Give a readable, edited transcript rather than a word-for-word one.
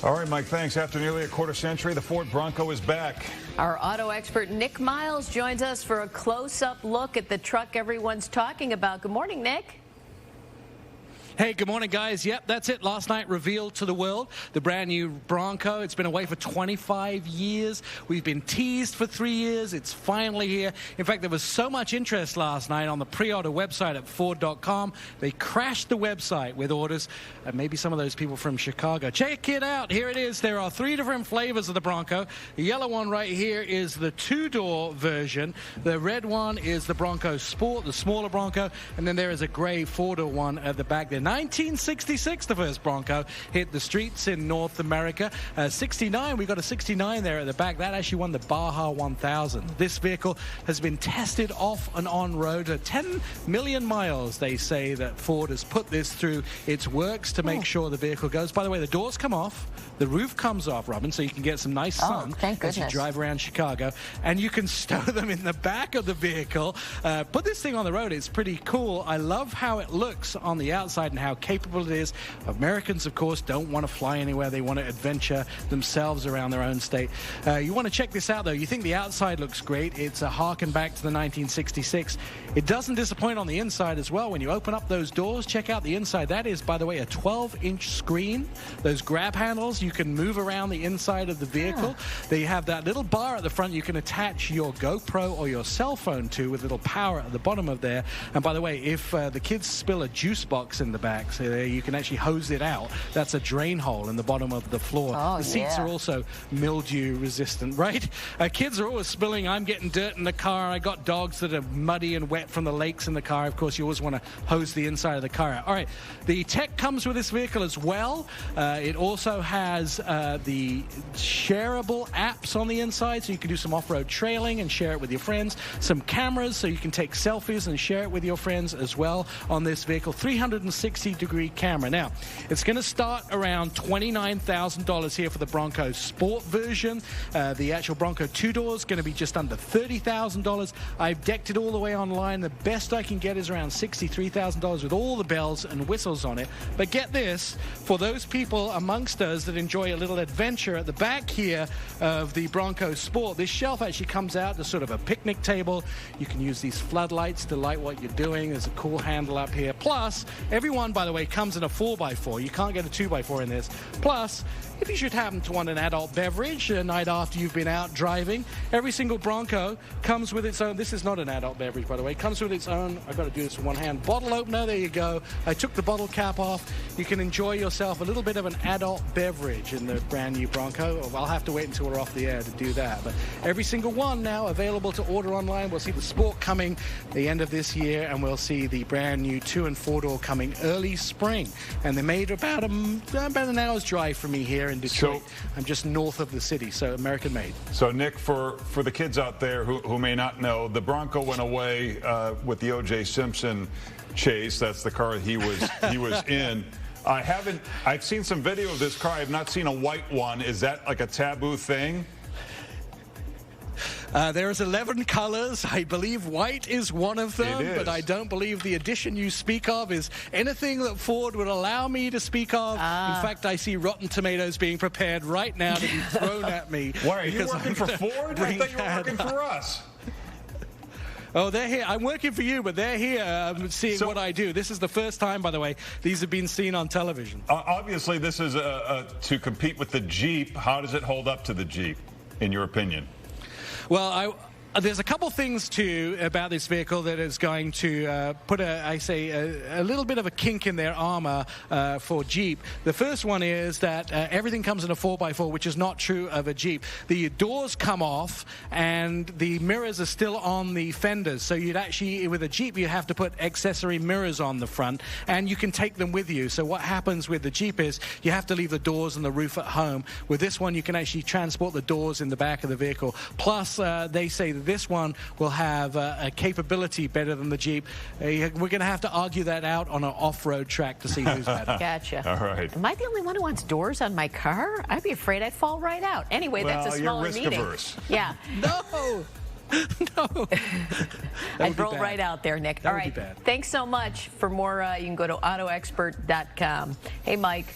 All right, Mike, thanks. After nearly a quarter century, the Ford Bronco is back. Our auto expert Nik Miles joins us for a close-up look at the truck everyone's talking about. Good morning, Nick. Hey, good morning, guys. Yep, that's it. Last night revealed to the world the brand new Bronco. It's been away for 25 years. We've been teased for 3 years. It's finally here. In fact, there was so much interest last night on the pre-order website at Ford.com. They crashed the website with orders. Maybe some of those people from Chicago. Check it out. Here it is. There are 3 different flavors of the Bronco. The yellow one right here is the 2-door version. The red one is the Bronco Sport, the smaller Bronco. And then there is a gray 4-door one at the back there. 1966, the first Bronco hit the streets in North America. 69, we got a 69 there at the back. That actually won the Baja 1000. This vehicle has been tested off and on road. 10 million miles, they say, that Ford has put this through its works to make sure the vehicle goes. By the way, the doors come off, the roof comes off, Robin, so you can get some nice sun thank as you drive around Chicago. And you can stow them in the back of the vehicle. Put this thing on the road. It's pretty cool. I love how it looks on the outside and how capable it is. Americans, of course, don't want to fly anywhere. They want to adventure themselves around their own state. You want to check this out, though. You think the outside looks great. It's a harken back to the 1966. It doesn't disappoint on the inside as well. When you open up those doors, check out the inside. That is, by the way, a 12-inch screen. Those grab handles, you can move around the inside of the vehicle. They have that little bar at the front you can attach your GoPro or your cell phone to with a little power at the bottom of there. And by the way, if the kids spill a juice box in the back, so there you can actually hose it out. That's a drain hole in the bottom of the floor. The seats are also mildew resistant, right? Kids are always spilling. I'm getting dirt in the car. I got dogs that are muddy and wet from the lakes in the car. Of course, you always want to hose the inside of the car out. All right, the tech comes with this vehicle as well. It also has the shareable apps on the inside, so you can do some off-road trailing and share it with your friends. Some cameras, so you can take selfies and share it with your friends as well on this vehicle. 360-degree camera. Now, it's going to start around $29,000 here for the Bronco Sport version. The actual Bronco 2-door is going to be just under $30,000. I've decked it all the way online. The best I can get is around $63,000 with all the bells and whistles on it. But get this, for those people amongst us that enjoy a little adventure, at the back here of the Bronco Sport, this shelf actually comes out to sort of a picnic table. You can use these floodlights to light what you're doing. There's a cool handle up here. Plus, everyone, by the way, comes in a 4x4. You can't get a 2x4 in this. Plus, if you should happen to want an adult beverage a night after you've been out driving, every single Bronco comes with its own. This is not an adult beverage, by the way. Comes with its own, I've got to do this with one hand, bottle opener. There you go. I took the bottle cap off. You can enjoy yourself a little bit of an adult beverage in the brand new Bronco. I'll have to wait until we're off the air to do that. But every single one now available to order online. We'll see the Sport coming the end of this year, and we'll see the brand new 2- and 4-door coming early spring. And they're made about an hour's drive from me here in Detroit. I'm just north of the city, so American made. So, Nick, for the kids out there who may not know, the Bronco went away with the O.J. Simpson chase. That's the car he was in. I've seen some video of this car. I've not seen a white one. Is that like a taboo thing? There's 11 colors. I believe white is one of them, but I don't believe the edition you speak of is anything that Ford would allow me to speak of. In fact, I see Rotten Tomatoes being prepared right now to be thrown at me. Why, are you working for Ford? I thought you were working for us. Oh, they're here. I'm working for you, but they're here seeing what I do. This is the first time, by the way, these have been seen on television. Obviously, this is to compete with the Jeep. How does it hold up to the Jeep, in your opinion? Well, there's a couple things, too, about this vehicle that is going to put, a little bit of a kink in their armor for Jeep. The first one is that everything comes in a 4x4, which is not true of a Jeep. The doors come off, and the mirrors are still on the fenders. So you'd actually, with a Jeep, you'd have to put accessory mirrors on the front, and you can take them with you. So what happens with the Jeep is you have to leave the doors and the roof at home. With this one, you can actually transport the doors in the back of the vehicle. Plus, they say that this one will have a capability better than the Jeep. We're going to have to argue that out on an off-road track to see who's better. Gotcha. All right. Am I the only one who wants doors on my car? I'd be afraid I'd fall right out. Anyway, well, that's a smaller you're meeting. risk-averse. Yeah. No! No. I'd roll right out there, Nick. That All would be right. bad. Thanks so much. For more, you can go to autoexpert.com. Hey, Mike.